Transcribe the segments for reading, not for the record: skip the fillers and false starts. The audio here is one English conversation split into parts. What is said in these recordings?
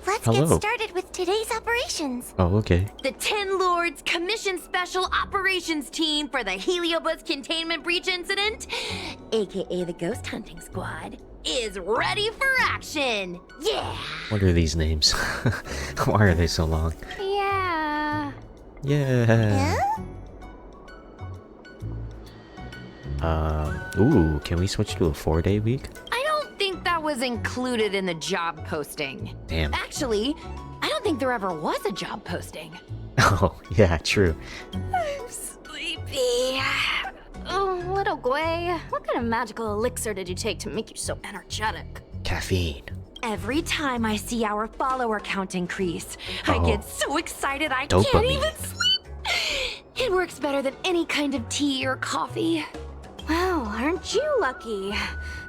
Let's Hello. get started with today's operations. Oh, okay. The 10 Lords Commission Special Operations Team for the Heliobus Containment Breach Incident, aka the Ghost Hunting Squad, is ready for action! Yeah! What are these names? Why are they so long? Yeah. Yeah. Ooh, can we switch to a 4-day week? I don't think that was included in the job posting. Damn. Actually, I don't think there ever was a job posting. Oh, yeah, true. I'm sleepy. Oh, little Gwei, what kind of magical elixir did you take to make you so energetic? Caffeine. Every time I see our follower count increase, I get so excited I can't Dopamine. even sleep. It works better than any kind of tea or coffee. Wow, aren't you lucky?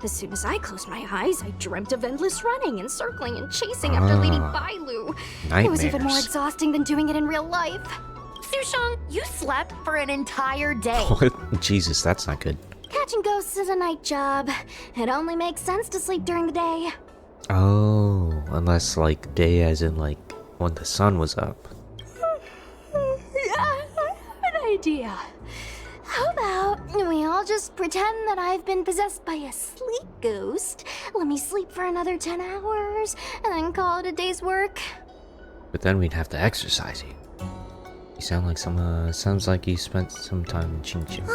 As soon as I closed my eyes, I dreamt of endless running and circling and chasing after Lady Bailu. It was even more Nightmares. exhausting than doing it in real life. Sushang, you slept for an entire day. What? Jesus, that's not good. Catching ghosts is a night job. It only makes sense to sleep during the day. Oh, unless like day as in like when the sun was up. Yeah, I have an idea. How about we all just pretend that I've been possessed by a sleep ghost? Let me sleep for another 10 hours, and then call it a day's work. But then we'd have to exercise you. You sounds like you spent some time in Chinchu.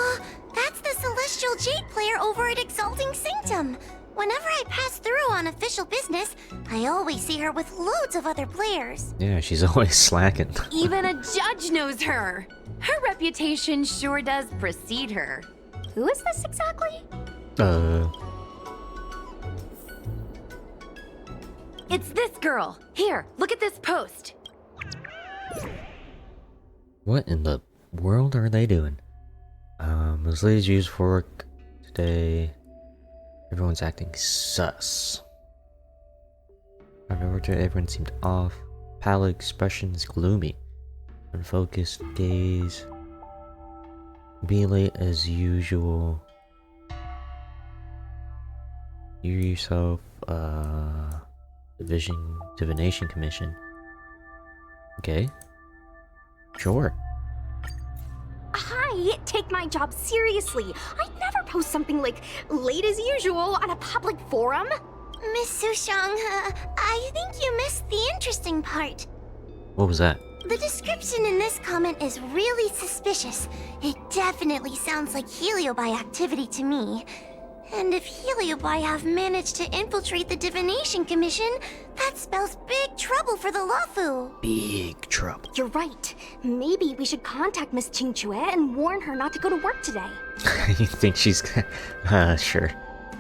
That's the Celestial Jade player over at Exalting Sanctum. Whenever I pass through on official business, I always see her with loads of other players. Yeah, she's always slacking. Even a judge knows her. Her reputation sure does precede her. Who is this exactly? It's this girl. Here, look at this post. What in the world are they doing? Those ladies used for work today. Everyone's acting sus. I've never tried. Everyone seemed off. Pallid expressions, gloomy. Unfocused gaze. Be late as usual. You yourself, Divination Commission. Okay. Sure. Hi, take my job seriously. I'd never post something like late as usual on a public forum. Miss Sushang, I think you missed the interesting part. What was that? The description in this comment is really suspicious. It definitely sounds like Heliobi activity to me. And if Heliobi have managed to infiltrate the Divination Commission, that spells big trouble for the Luofu. Big trouble. You're right. Maybe we should contact Miss Qingchue and warn her not to go to work today. You think she's... sure.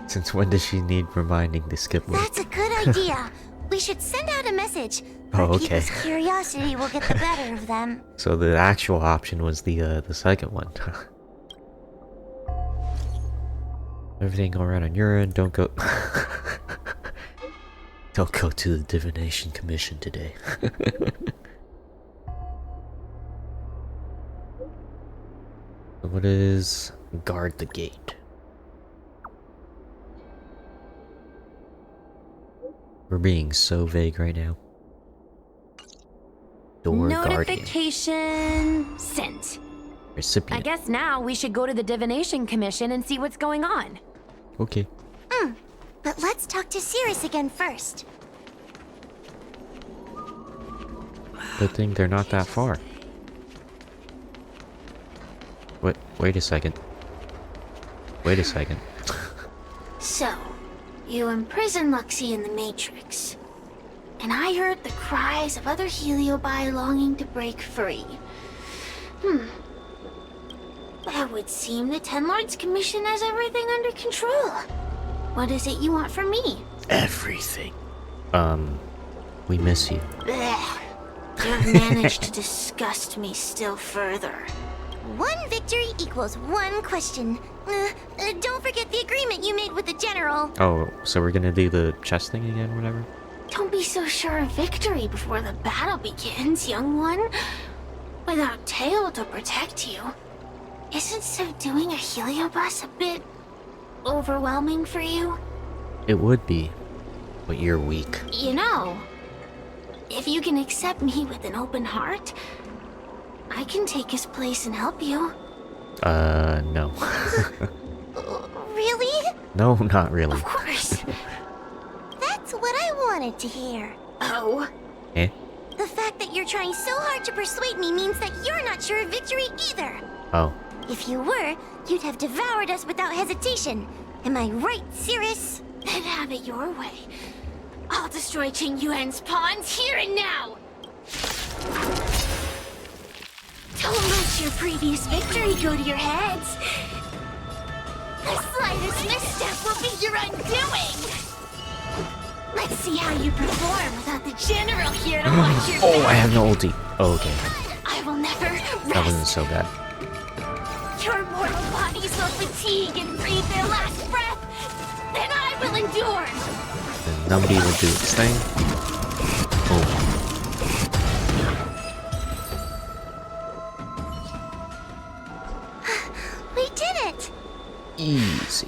Since when does she need reminding to skip work? That's a good idea. We should send out a message. Oh, Or okay. people's curiosity will get the better of them. So the actual option was the second one. Everything all right on your end? Don't go... Don't go to the Divination Commission today. What is... guard the gate? We're being so vague right now. Door guardian. Notification sent. Percipient. I guess now we should go to the Divination Commission and see what's going on. Okay. But let's talk to Cirrus again first. Good thing they're not that far. Wait a second. Wait a second. So, you imprisoned Luxie in the Matrix. And I heard the cries of other Heliobi longing to break free. It would seem the Ten Lords Commission has everything under control. What is it you want from me? Everything. We miss you. Blech. You've managed to disgust me still further. One victory equals one question. Don't forget the agreement you made with the General. Oh, so we're gonna do the chess thing again, whatever? Don't be so sure of victory before the battle begins, young one. Without Tail to protect you, isn't subduing a Heliobus a bit overwhelming for you? It would be, but you're weak. You know, If you can accept me with an open heart, I can take his place and help you. No. Really? No, not really. Of course. That's what I wanted to hear. Oh? Eh? The fact that you're trying so hard to persuade me means that you're not sure of victory either. Oh. If you were, you'd have devoured us without hesitation. Am I right, Cirrus? Then have it your way. I'll destroy Qing Yuan's pawns here and now! Don't let your previous victory go to your heads. The slightest misstep will be your undoing! Let's see how you perform without the general here to watch your Oh, back. I have no ulti. Oh, okay. I will never rest. That wasn't so bad. Your mortal bodies will fatigue and breathe their last breath. Then I will endure. Then nobody will do its thing. Oh. We did it. Easy.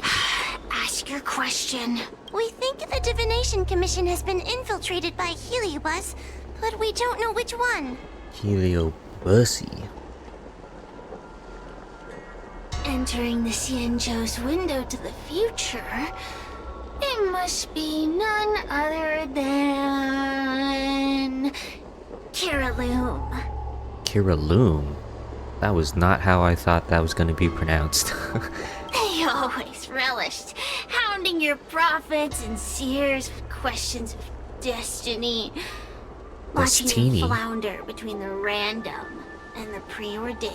Ask your question. We think the Divination Commission has been infiltrated by Heliobus, but we don't know which one. Heliobussy. Entering the Xianzhou's window to the future, it must be none other than Kiraloom. Kiraloom? That was not how I thought that was going to be pronounced. They always relished hounding your prophets and seers with questions of destiny. Watching Destiny? you flounder between the random and the preordained.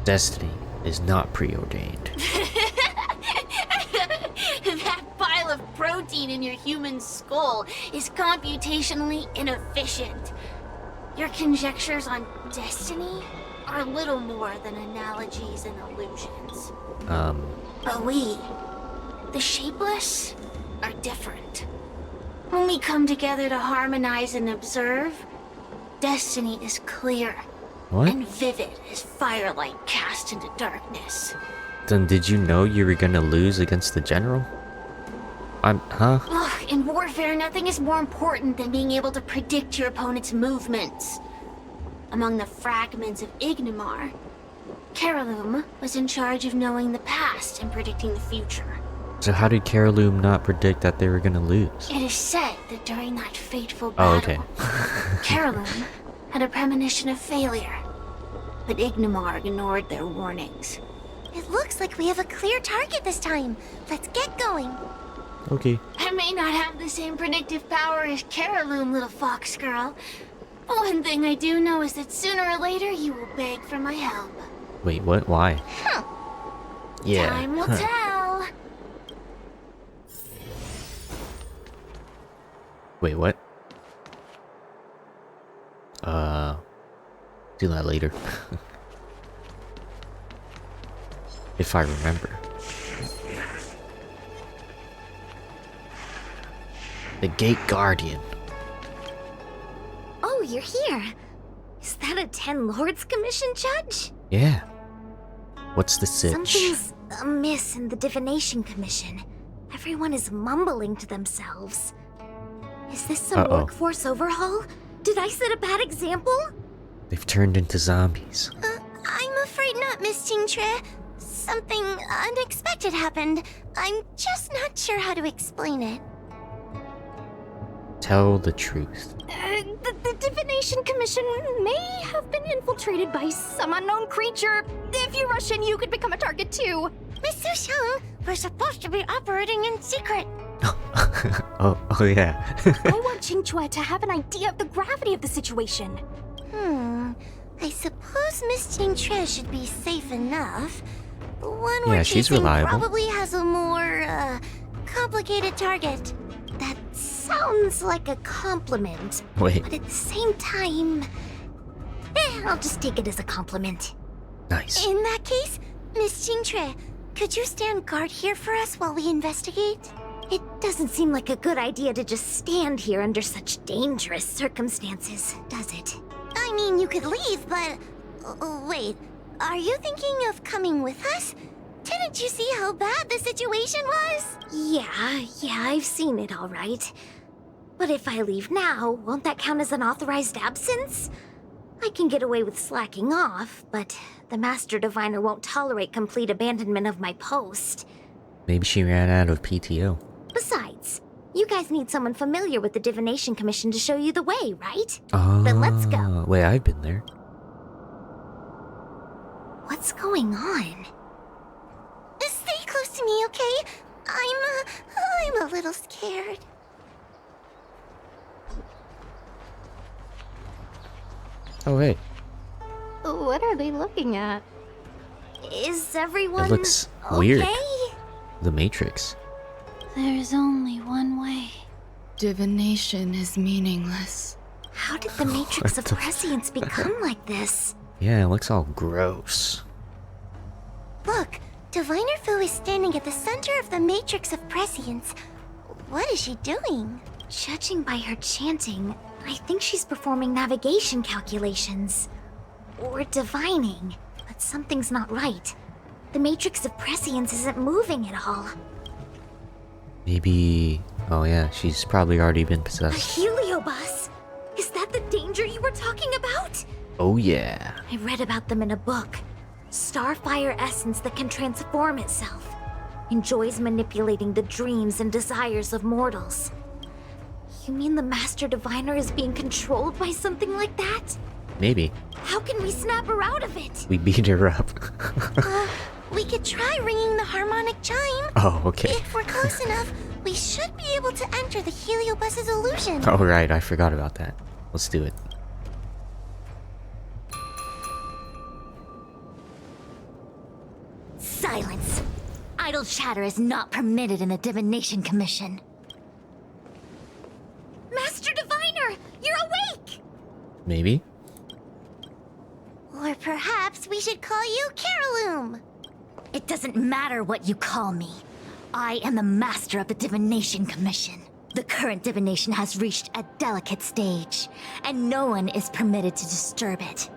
Destiny is not preordained. That pile of protein in your human skull is computationally inefficient. Your conjectures on destiny are little more than analogies and illusions. But we, the Shapeless, are different. When we come together to harmonize and observe, destiny is clear What? and vivid as firelight cast into darkness. Then did you know you were gonna lose against the general? Huh? Ugh, in warfare, nothing is more important than being able to predict your opponent's movements. Among the fragments of Ignimar, Kiraloom was in charge of knowing the past and predicting the future. So how did Kiraloom not predict that they were gonna lose? It is said that during that fateful Oh, battle, okay. Kiraloom had a premonition of failure, but Ignimar ignored their warnings. It looks like we have a clear target this time. Let's get going. Okay. I may not have the same predictive power as Kiraloom, little fox girl. But one thing I do know is that sooner or later you will beg for my help. Wait, what? Why? Huh. Yeah. Time will huh. tell. Wait, what? Do that later. If I remember. The Gate Guardian. Oh, you're here. Is that a 10 Lords Commission judge? Yeah. What's the sitch? Something's amiss in the Divination Commission. Everyone is mumbling to themselves. Is this some Uh-oh. workforce overhaul? Did I set a bad example? They've turned into zombies. I'm afraid not, Miss Qingtre. Something unexpected happened. I'm just not sure how to explain it. Tell the truth. The Divination Commission may have been infiltrated by some unknown creature. If you rush in, you could become a target too. Miss Sushang, we're supposed to be operating in secret. oh yeah. I want Qingque to have an idea of the gravity of the situation. I suppose Miss Qingtre should be safe enough. The one Yeah, we're she's chasing reliable. probably has a more, complicated target. That sounds like a compliment, Wait, but at the same time, I'll just take it as a compliment. nice. In that case, Miss Qingtre, could you stand guard here for us while we investigate? It doesn't seem like a good idea to just stand here under such dangerous circumstances, does it? I mean, you could leave, but... wait, are you thinking of coming with us? Didn't you see how bad the situation was? Yeah, I've seen it all right. But if I leave now, won't that count as an authorized absence? I can get away with slacking off, but the Master Diviner won't tolerate complete abandonment of my post. Maybe she ran out of PTO. Besides, you guys need someone familiar with the Divination Commission to show you the way, right? Oh, Then let's go. Wait, I've been there. What's going on? Stay close to me, okay? I'm a little scared. Oh, hey. What are they looking at? Is everyone It looks okay? weird. The Matrix. There's only one way. Divination is meaningless. How did the Matrix of Prescience become like this? Yeah, it looks all gross. Look, Diviner Fu is standing at the center of the Matrix of Prescience. What is she doing? Judging by her chanting, I think she's performing navigation calculations. Or divining. But something's not right. The Matrix of Prescience isn't moving at all. Maybe... Oh yeah, she's probably already been A possessed. heliobus? Is that the danger you were talking about? Oh yeah. I read about them in a book. Starfire essence that can transform itself. Enjoys manipulating the dreams and desires of mortals. You mean the Master Diviner is being controlled by something like that? Maybe. How can we snap her out of it? We beat her up. We could try ringing the harmonic chime. Oh, okay. If we're close enough, we should be able to enter the heliobus's illusion. Oh right, I forgot about that. Let's do it. Silence. Idle chatter is not permitted in the Divination Commission. Master Diviner, you're awake! Maybe? Or perhaps we should call you Caroloom. It doesn't matter what you call me. I am the master of the Divination Commission. The current divination has reached a delicate stage, and no one is permitted to disturb it.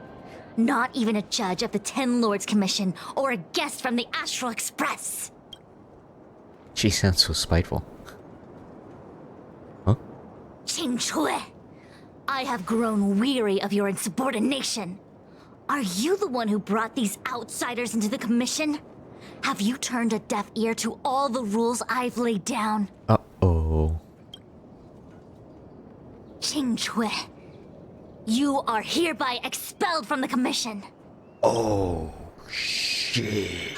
Not even a judge of the Ten Lords Commission or a guest from the Astral Express. She sounds so spiteful. Huh? Qing Chui, I have grown weary of your insubordination. Are you the one who brought these outsiders into the commission? Have you turned a deaf ear to all the rules I've laid down? Uh-oh. Qing Chui, you are hereby expelled from the commission. Oh, shit.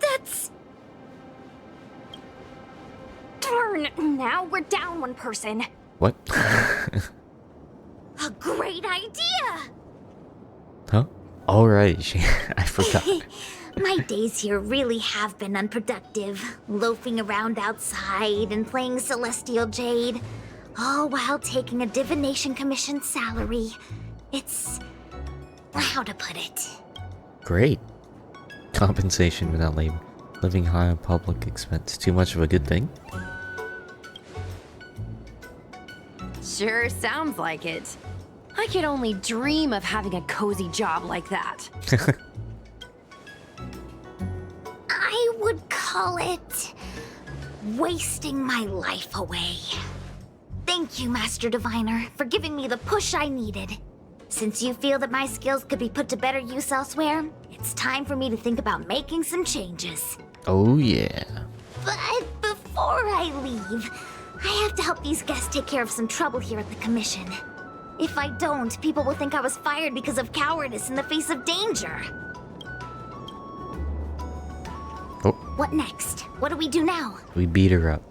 That's... Darn, now we're down one person. What? a great idea! Huh? Alright, I forgot. My days here really have been unproductive, loafing around outside and playing Celestial Jade, all while taking a Divination Commission salary. It's... how to put it? Great. Compensation without labor. Living high on public expense. Too much of a good thing? Sure sounds like it. I could only dream of having a cozy job like that. I would call it... wasting my life away. Thank you, Master Diviner, for giving me the push I needed. Since you feel that my skills could be put to better use elsewhere, it's time for me to think about making some changes. Oh yeah. But before I leave, I have to help these guests take care of some trouble here at the Commission. If I don't, people will think I was fired because of cowardice in the face of danger. Oh, What next? What do we do now? we beat her up.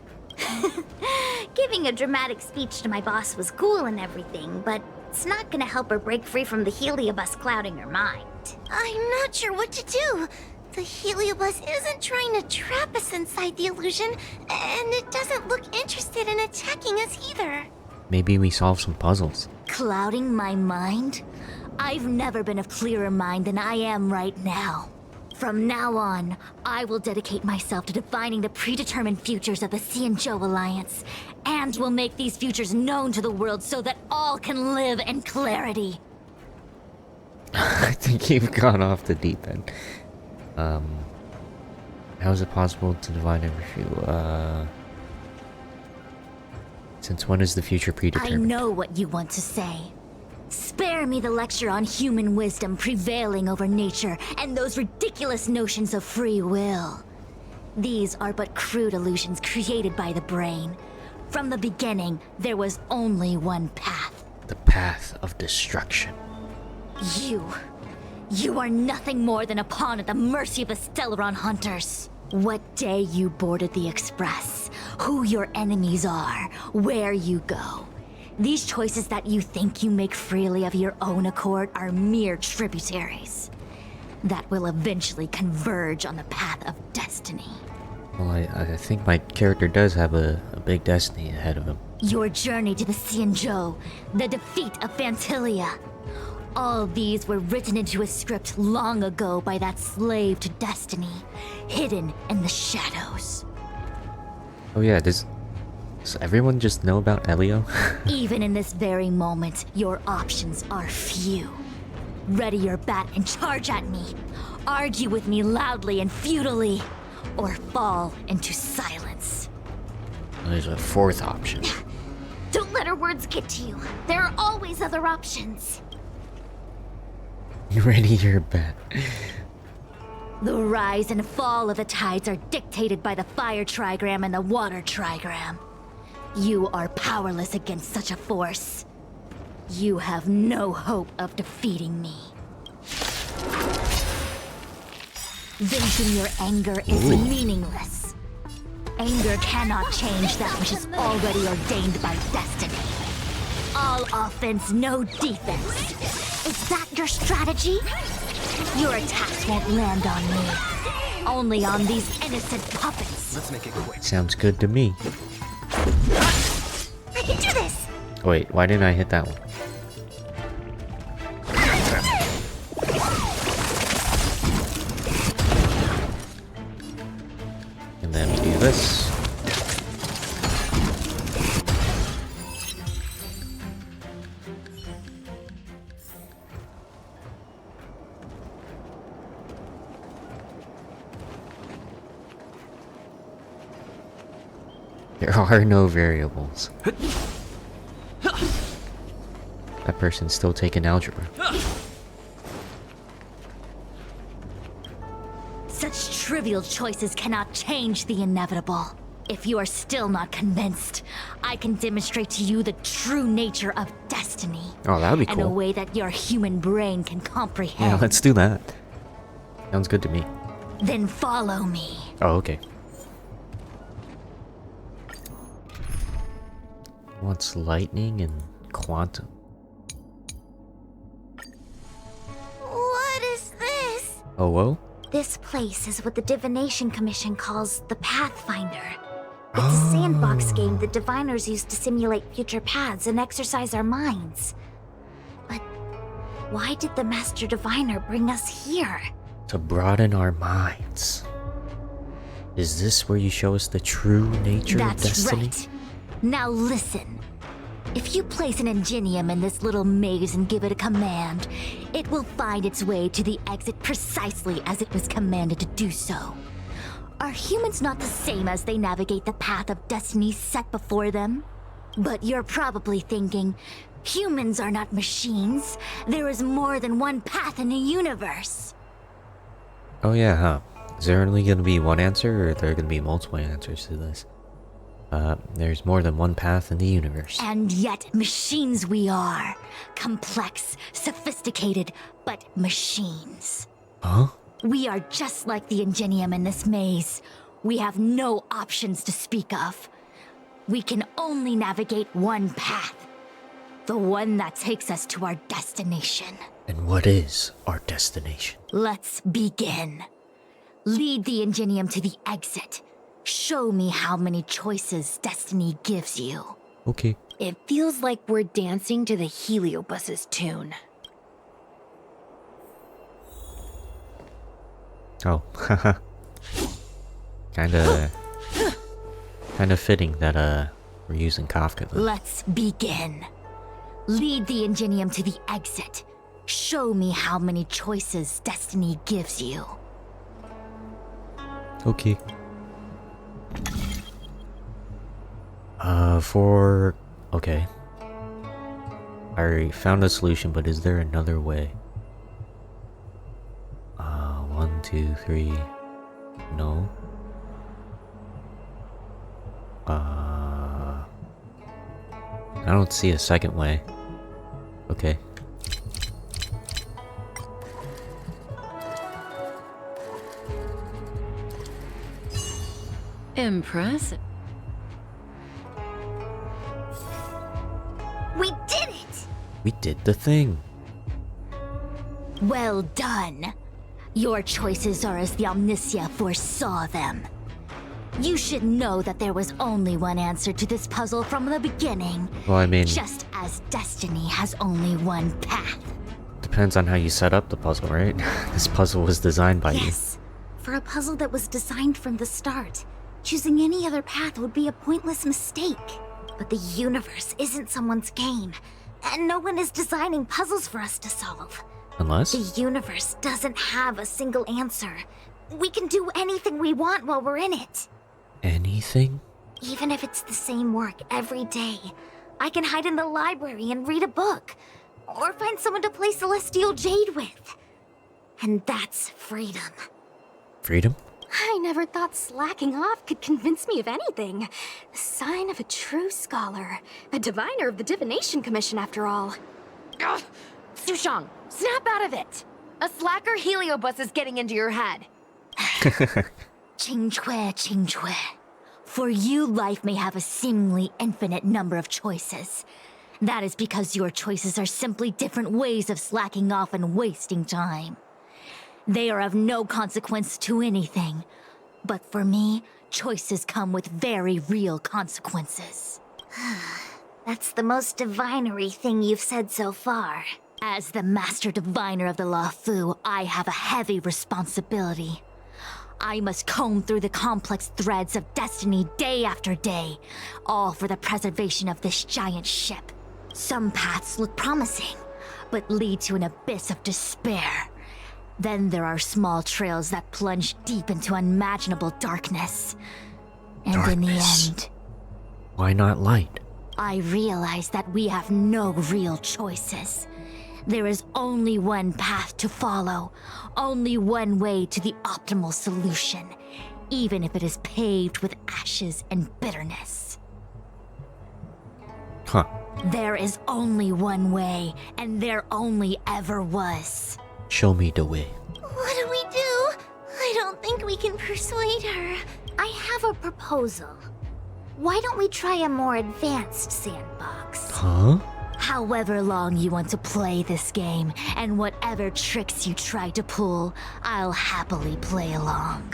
Giving a dramatic speech to my boss was cool and everything, but it's not gonna help her break free from the heliobus clouding her mind. I'm not sure what to do. The heliobus isn't trying to trap us inside the illusion, and it doesn't look interested in attacking us either. Maybe we solve some puzzles. Clouding my mind? I've never been of clearer mind than I am right now. From now on, I will dedicate myself to defining the predetermined futures of the Xianzhou Alliance, and will make these futures known to the world so that all can live in clarity. I think you've gone off the deep end. How is it possible to divine every few? It Since when is the future I predetermined? know what you want to say. Spare me the lecture on human wisdom prevailing over nature and those ridiculous notions of free will. These are but crude illusions created by the brain. From the beginning, there was only one path. The path of destruction. You are nothing more than a pawn at the mercy of the Stellaron hunters. What day you boarded the Express, who your enemies are, where you go. These choices that you think you make freely of your own accord are mere tributaries that will eventually converge on the path of destiny. Well, I think my character does have a big destiny ahead of him. Your journey to the Xianzhou, the defeat of Fantilia. All these were written into a script long ago by that slave to destiny, hidden in the shadows. Oh yeah, does everyone just know about Elio? Even in this very moment, your options are few. Ready your bat and charge at me. Argue with me loudly and futilely, or fall into silence. There's a fourth option. Don't let her words get to you. There are always other options. Ready your bet. The rise and fall of the tides are dictated by the fire trigram and the water trigram. You are powerless against such a force. You have no hope of defeating me. Venting your anger is meaningless. Anger cannot change that which is already ordained by destiny. All offense, no defense. Is that your strategy? Your attacks won't land on me. Only on these innocent puppets. Let's make it quick. Sounds good to me. I can do this! Wait, why didn't I hit that one? And then do this. There are no variables. That person's still taking algebra. Such trivial choices cannot change the inevitable. If you are still not convinced, I can demonstrate to you the true nature of destiny. Oh, that would be In a cool. way that your human brain can Yeah, comprehend. let's do that. Sounds good to me. Then follow me. Oh, okay. What's lightning and quantum? What is this? Oh, whoa? This place is what the Divination Commission calls the Pathfinder. It's a sandbox game the diviners use to simulate future paths and exercise our minds. But why did the Master Diviner bring us here? To broaden our minds. Is this where you show us the true nature of That's destiny? right. Now listen. If you place an ingenium in this little maze and give it a command, it will find its way to the exit precisely as it was commanded to do so. Are humans not the same as they navigate the path of destiny set before them? But you're probably thinking, humans are not machines. There is more than one path in the universe. Oh yeah, huh? Is there only gonna be one answer, or are there gonna be multiple answers to this? There's more than one path in the universe. And yet, machines we are. Complex, sophisticated, but machines. Huh? We are just like the ingenium in this maze. We have no options to speak of. We can only navigate one path. The one that takes us to our destination. And what is our destination? Let's begin. Lead the ingenium to the exit. Show me how many choices destiny gives you. Okay. It feels like we're dancing to the Heliobus's tune. Oh, haha. Kinda fitting that we're using Kafka then. Let's begin. Lead the ingenium to the exit. Show me how many choices destiny gives you. Okay. For Okay. I already found a solution, but is there another way? 1, 2, 3. No. I don't see a second way. Okay. Impressive. We did it! We did the thing. Well done. Your choices are as the Omnicia foresaw them. You should know that there was only one answer to this puzzle from the beginning. Well, I mean, Just as destiny has only one path. depends on how you set up the puzzle, right? This puzzle was designed by you. Yes, for a puzzle that was designed from the start, choosing any other path would be a pointless mistake. But the universe isn't someone's game, and no one is designing puzzles for us to solve. Unless? The universe doesn't have a single answer. We can do anything we want while we're in it. Anything? Even if it's the same work every day, I can hide in the library and read a book, or find someone to play Celestial Jade with. And that's freedom. Freedom? I never thought slacking off could convince me of anything. The sign of a true scholar. A diviner of the Divination Commission, after all. Ugh. Sushang, snap out of it! A slacker heliobus is getting into your head. Qingque. For you, life may have a seemingly infinite number of choices. That is because your choices are simply different ways of slacking off and wasting time. They are of no consequence to anything. But for me, choices come with very real consequences. That's the most divinery thing you've said so far. As the master diviner of the Luofu, I have a heavy responsibility. I must comb through the complex threads of destiny day after day, all for the preservation of this giant ship. Some paths look promising, but lead to an abyss of despair. Then there are small trails that plunge deep into unimaginable darkness. And in the Darkness. end, Why not light? I realize that we have no real choices. There is only one path to follow, only one way to the optimal solution, even if it is paved with ashes and bitterness. Huh. There is only one way, and there only ever was. Show me the way. What do we do? I don't think we can persuade her. I have a proposal. Why don't we try a more advanced sandbox? Huh? However long you want to play this game, and whatever tricks you try to pull, I'll happily play along.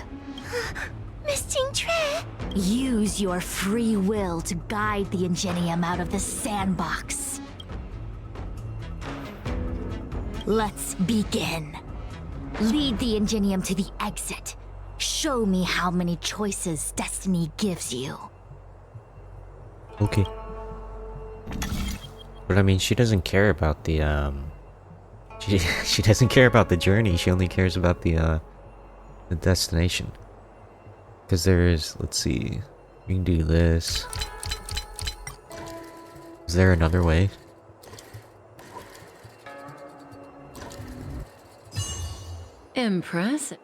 Miss Qingque? Use your free will to guide the Ingenium out of the sandbox. Let's begin. Lead the Ingenium to the exit. Show me how many choices destiny gives you. Okay. But I mean, she doesn't care about the she doesn't care about the journey. She only cares about the destination. Because there is, let's see, we can do this. Is there another way? Impressive.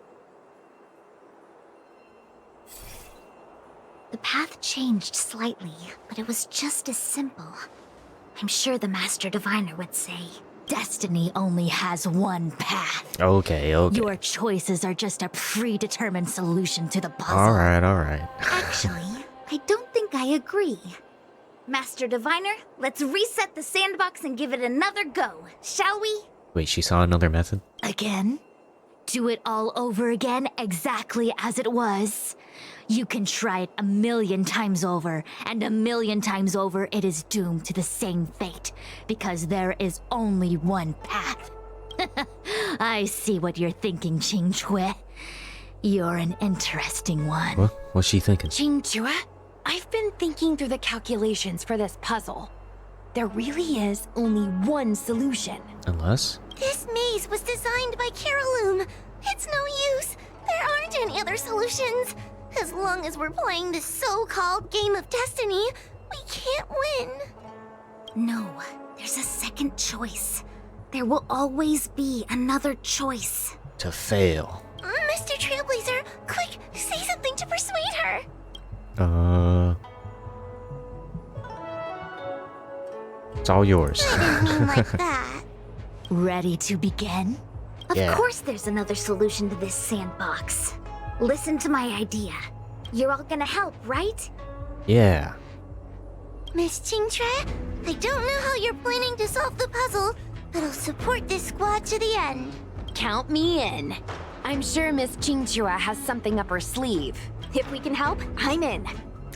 The path changed slightly, but it was just as simple. I'm sure the Master Diviner would say, destiny only has one path. Okay. Your choices are just a predetermined solution to the puzzle. Alright. Actually, I don't think I agree. Master Diviner, let's reset the sandbox and give it another go, shall we? Wait, she saw another method? Again? Do it all over again exactly as it was. You can try it 1,000,000 times over, and 1,000,000 times over it is doomed to the same fate, because there is only one path. I see what you're thinking, Qingque. You're an interesting one. What? What's she thinking? Qingque, I've been thinking through the calculations for this puzzle. There really is only one solution. Unless? This maze was designed by Caroloom. It's no use. There aren't any other solutions. As long as we're playing this so-called game of destiny, we can't win. No, there's a second choice. There will always be another choice. To fail. Mr. Trailblazer, quick, say something to persuade her. It's all yours. I didn't mean like that. Ready to begin? Of Yeah. course there's another solution to this sandbox. Listen to my idea. You're all gonna help, right? Yeah. Miss Qingtre, I don't know how you're planning to solve the puzzle, but I'll support this squad to the end. Count me in. I'm sure Miss Qingchua has something up her sleeve. If we can help, I'm in.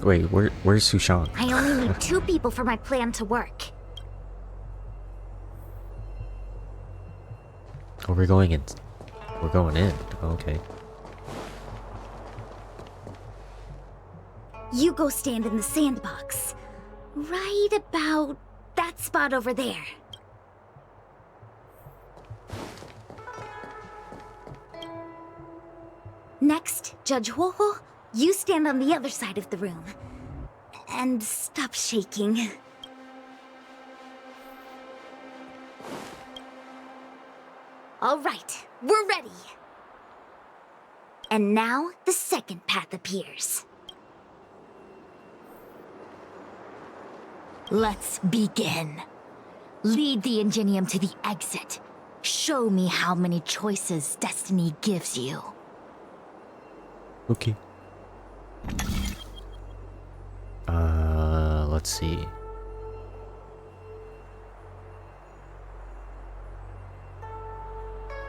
Wait, where's Sushan? I only need 2 people for my plan to work. Oh, we're going in. We're going in. Okay. You go stand in the sandbox. Right about that spot over there. Next, Judge Huohuo, you stand on the other side of the room. And stop shaking. All right, we're ready. And now the second path appears. Let's begin. Lead the Ingenium to the exit. Show me how many choices destiny gives you. Okay. Let's see.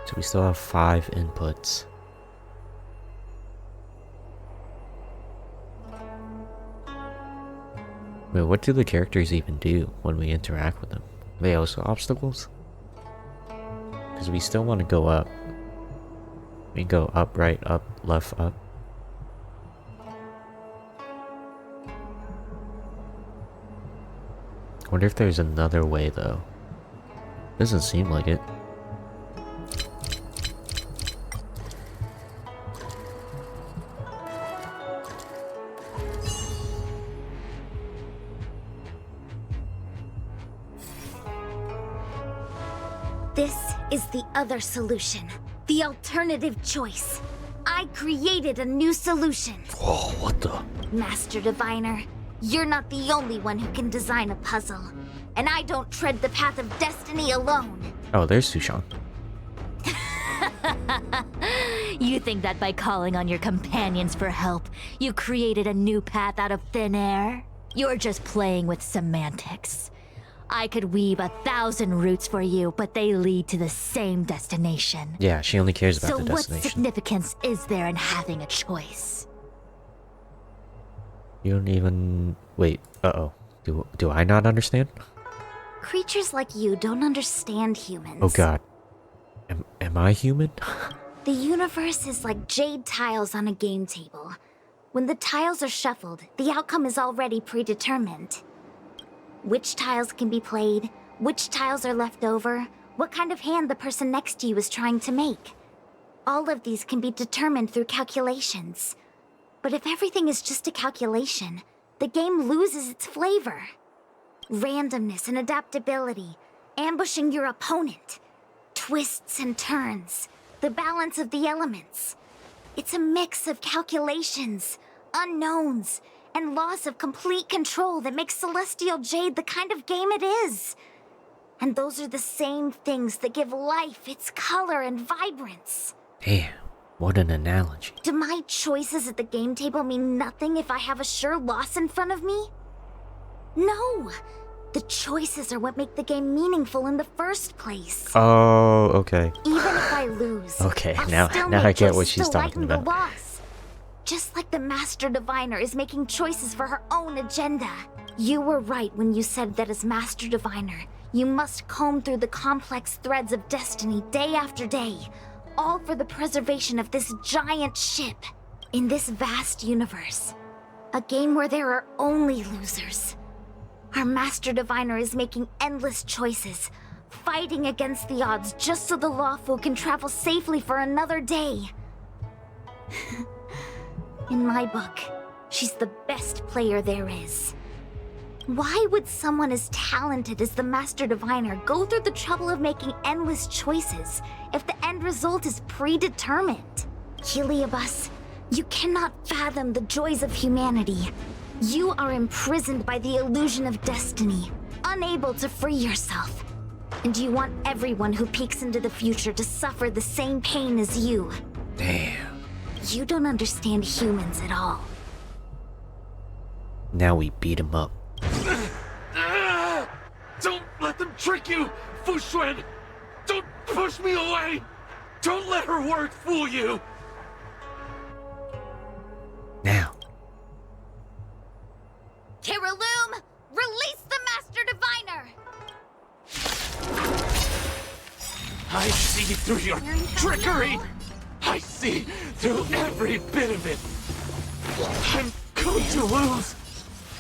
So we still have 5 inputs. Wait, what do the characters even do when we interact with them? Are they also obstacles? Because we still want to go up. We can go up, right, up, left, up. I wonder if there's another way, though. Doesn't seem like it. This is the other solution. The alternative choice. I created a new solution. Whoa, what the? Master Diviner, you're not the only one who can design a puzzle. And I don't tread the path of destiny alone. Oh, there's Sushan. You think that by calling on your companions for help, you created a new path out of thin air? You're just playing with semantics. I could weave 1,000 routes for you, but they lead to the same destination. Yeah, she only cares about So the what destination. significance is there in having a choice? You don't even... Wait, uh-oh. Do I not understand? Creatures like you don't understand humans. Oh god. Am I human? The universe is like jade tiles on a game table. When the tiles are shuffled, the outcome is already predetermined. Which tiles can be played, which tiles are left over, what kind of hand the person next to you is trying to make. All of these can be determined through calculations. But if everything is just a calculation, the game loses its flavor. Randomness and adaptability, ambushing your opponent, twists and turns, the balance of the elements. It's a mix of calculations, unknowns, and loss of complete control that makes Celestial Jade the kind of game it is. And those are the same things that give life its color and vibrance. Damn, what an analogy. Do my choices at the game table mean nothing if I have a sure loss in front of me? No! The choices are what make the game meaningful in the first place. Oh, okay. Even if I lose, Okay, I'll now still I make get what choices she's to talking lighten about. The loss. Just like the Master Diviner is making choices for her own agenda. You were right when you said that as Master Diviner, you must comb through the complex threads of destiny day after day, all for the preservation of this giant ship. In this vast universe, a game where there are only losers. Our Master Diviner is making endless choices, fighting against the odds just so the lawful can travel safely for another day. In my book, she's the best player there is. Why would someone as talented as the Master Diviner go through the trouble of making endless choices if the end result is predetermined? Heliobus, you cannot fathom the joys of humanity. You are imprisoned by the illusion of destiny, unable to free yourself. And you want everyone who peeks into the future to suffer the same pain as you. Damn. You don't understand humans at all. Now we beat him up. Don't let them trick you, Fu Xuan! Don't push me away! Don't let her word fool you! Now. Kiriloom, release the Master Diviner! I see through your trickery! I see through every bit of it! I'm going to lose!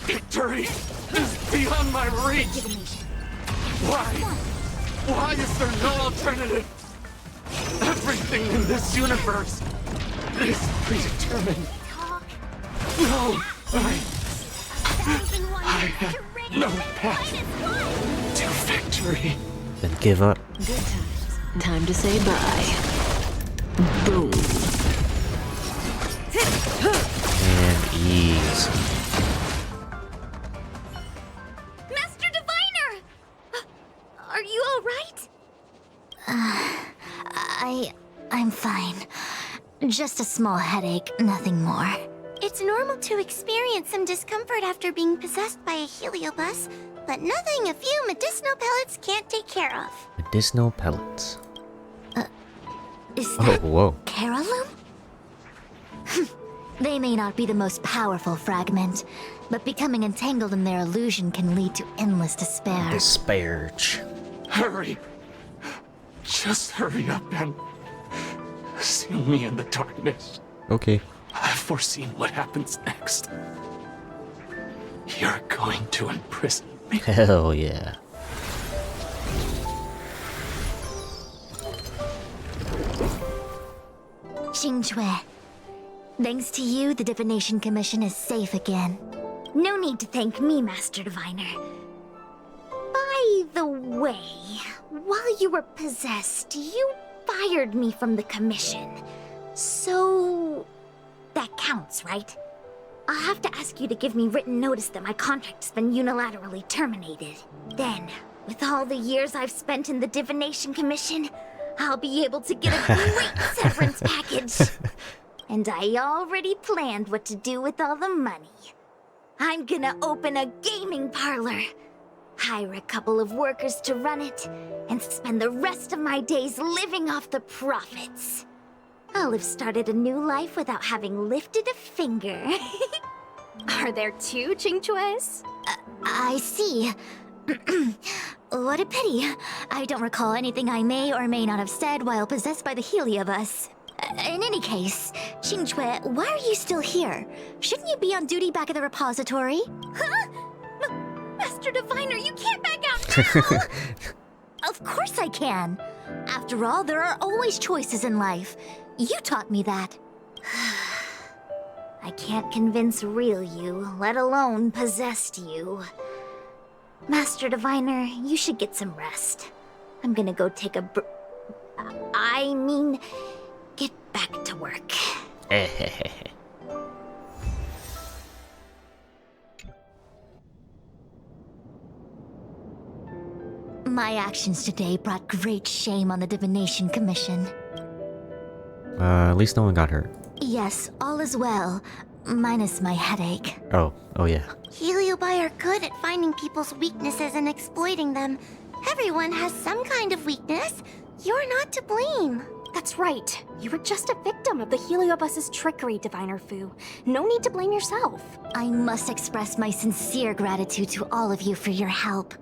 Victory is beyond my reach! Why? Why is there no alternative? Everything in this universe is predetermined. No, I have no path to victory. Then give up. Good times. Time to say bye. Boom. And ease. Master Diviner! Are you alright? I'm fine. Just a small headache, nothing more. It's normal to experience some discomfort after being possessed by a heliobus, but nothing a few medicinal pellets can't take care of. Medicinal pellets. Is Oh, that whoa. Kiriloom? They may not be the most powerful fragment, but becoming entangled in their illusion can lead to endless despair. Disparage. Hurry. Just hurry up and seal me in the darkness. Okay. I've foreseen what happens next. You're going to imprison me. Hell yeah. Xingque, thanks to you, the Divination Commission is safe again. No need to thank me, Master Diviner. By the way, while you were possessed, you fired me from the Commission. So... that counts, right? I'll have to ask you to give me written notice that my contract's been unilaterally terminated. Then, with all the years I've spent in the Divination Commission, I'll be able to get a great severance package. And I already planned what to do with all the money. I'm gonna open a gaming parlor, hire a couple of workers to run it, and spend the rest of my days living off the profits. I'll have started a new life without having lifted a finger. Are there two Qingques? I see. What a pity. I don't recall anything I may or may not have said while possessed by the Heliobus. In any case, Xingque, why are you still here? Shouldn't you be on duty back at the repository? Huh? Master Diviner, you can't back out now! Of course I can. After all, there are always choices in life. You taught me that. I can't convince real you, let alone possessed you. Master Diviner, you should get some rest. I'm gonna go take a get back to work. My actions today brought great shame on the Divination Commission. At least no one got hurt. Yes, all is well, minus my headache. Oh yeah. Heliobi are good at finding people's weaknesses and exploiting them. Everyone has some kind of weakness. You're not to blame. That's right. You were just a victim of the Heliobus's trickery, Diviner Fu. No need to blame yourself. I must express my sincere gratitude to all of you for your help.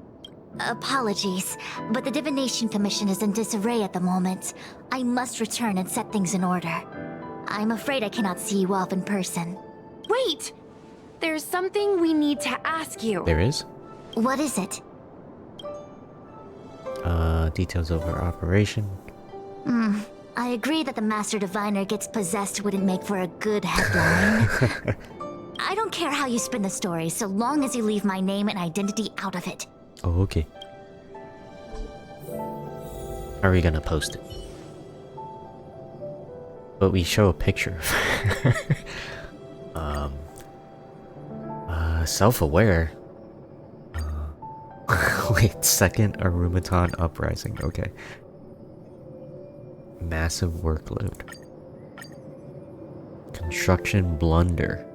Apologies, but the Divination Commission is in disarray at the moment. I must return and set things in order. I'm afraid I cannot see you off in person. Wait! There's something we need to ask you. There is? What is it? Details of our operation. I agree that the Master Diviner gets possessed wouldn't make for a good headline. I don't care how you spin the story, so long as you leave my name and identity out of it. Oh, okay. How are we gonna post it? But we show a picture of self-aware. Wait, second Arumaton uprising. Okay. Massive workload. Construction blunder.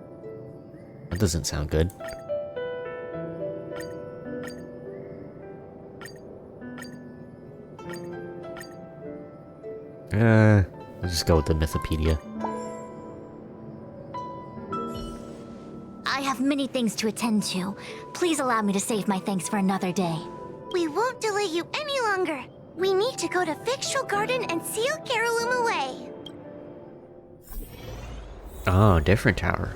That doesn't sound good. Let's just go with the Mythopedia. I have many things to attend to. Please allow me to save my thanks for another day. We won't delay you any longer. We need to go to Fixtral Garden and seal Carolum away. Oh, different tower.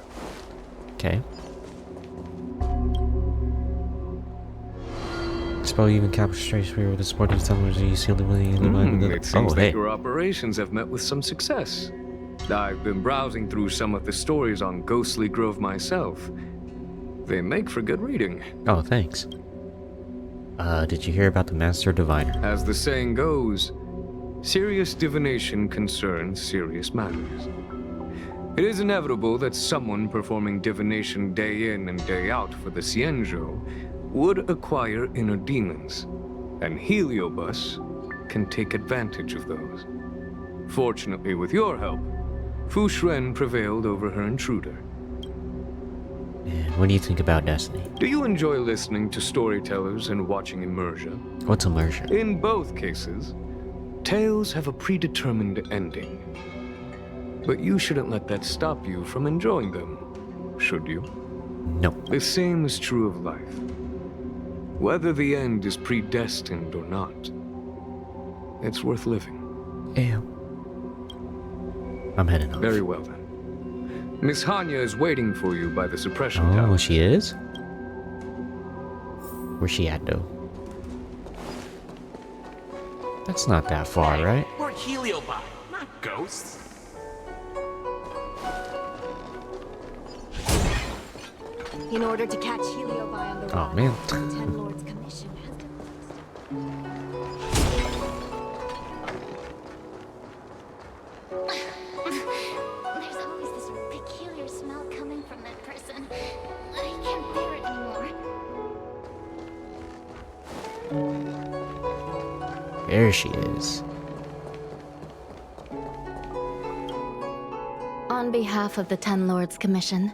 Okay. Spell even capture straight sphere with the supporting tumblers and you seal the It seems Oh, that hey. your operations have met with some success. I've been browsing through some of the stories on Ghostly Grove myself. They make for good reading. Oh, thanks. Did you hear about the Master Diviner? As the saying goes, serious divination concerns serious matters. It is inevitable that someone performing divination day in and day out for the Cienjo would acquire inner demons, and Heliobus can take advantage of those. Fortunately, with your help, Fu Shren prevailed over her intruder. And what do you think about Destiny? Do you enjoy listening to storytellers and watching immersion? What's immersion? In both cases, tales have a predetermined ending. But you shouldn't let that stop you from enjoying them, should you? No. The same is true of life. Whether the end is predestined or not, it's worth living. Ew. I'm heading off. Very well then. Miss Hanya is waiting for you by the suppression Oh, tower. she is? Where's she at, though? That's not that far, right? We're Heliobi, not ghosts. In order to catch Heliobi on the Oh, run, man. the Ten Lords Commission has to... There's always this peculiar smell coming from that person. I can't bear it anymore. There she is. On behalf of the Ten Lords Commission,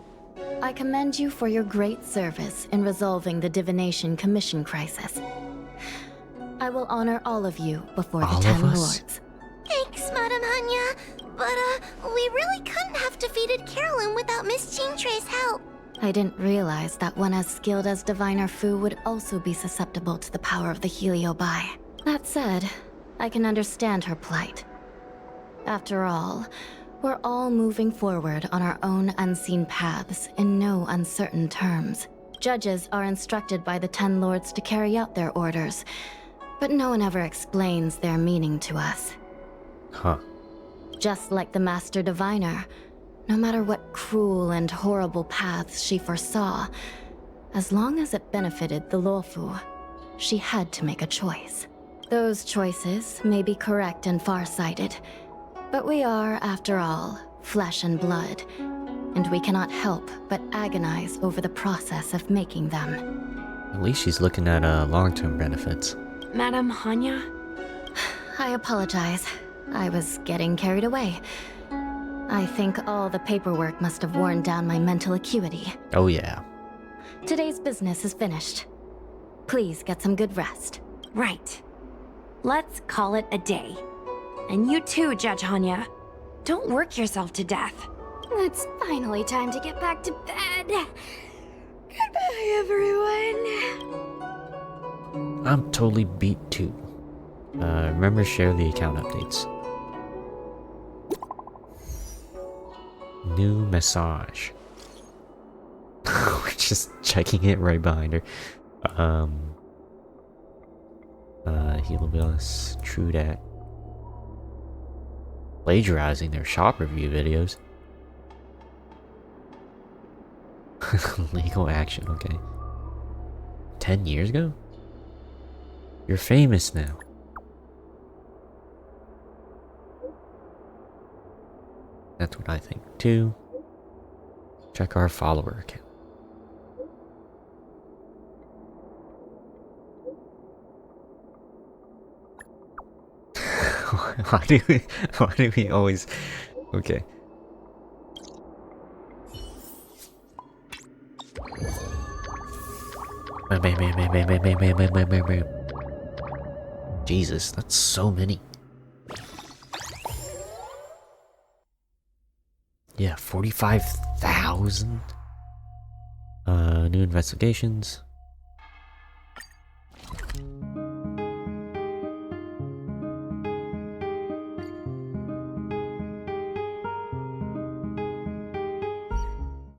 I commend you for your great service in resolving the Divination Commission crisis. I will honor all of you before All the of Ten us? Lords. Thanks, Madame Hanya. But, we really couldn't have defeated Carolyn without Miss Jean-Trey's help. I didn't realize that one as skilled as Diviner Fu would also be susceptible to the power of the Heliobi. That said, I can understand her plight. After all, we're all moving forward on our own unseen paths in no uncertain terms. Judges are instructed by the Ten Lords to carry out their orders, but no one ever explains their meaning to us. Huh. Just like the Master Diviner, no matter what cruel and horrible paths she foresaw, as long as it benefited the Luofu, she had to make a choice. Those choices may be correct and far-sighted, but we are, after all, flesh and blood, and we cannot help but agonize over the process of making them. At least she's looking at long-term benefits. Madame Hanya? I apologize. I was getting carried away. I think all the paperwork must have worn down my mental acuity. Oh yeah. Today's business is finished. Please get some good rest. Right. Let's call it a day. And you too, Judge Hanya. Don't work yourself to death. It's finally time to get back to bed. Goodbye, everyone. I'm totally beat too. Remember to share the account updates. New massage. We're just checking it right behind her. Heliobilis, true that. Plagiarizing their shop review videos. Legal action, okay. 10 years ago? You're famous now. That's what I think too. Check our follower account. why do we always okay. Jesus, that's so many. Yeah, 45,000. New investigations.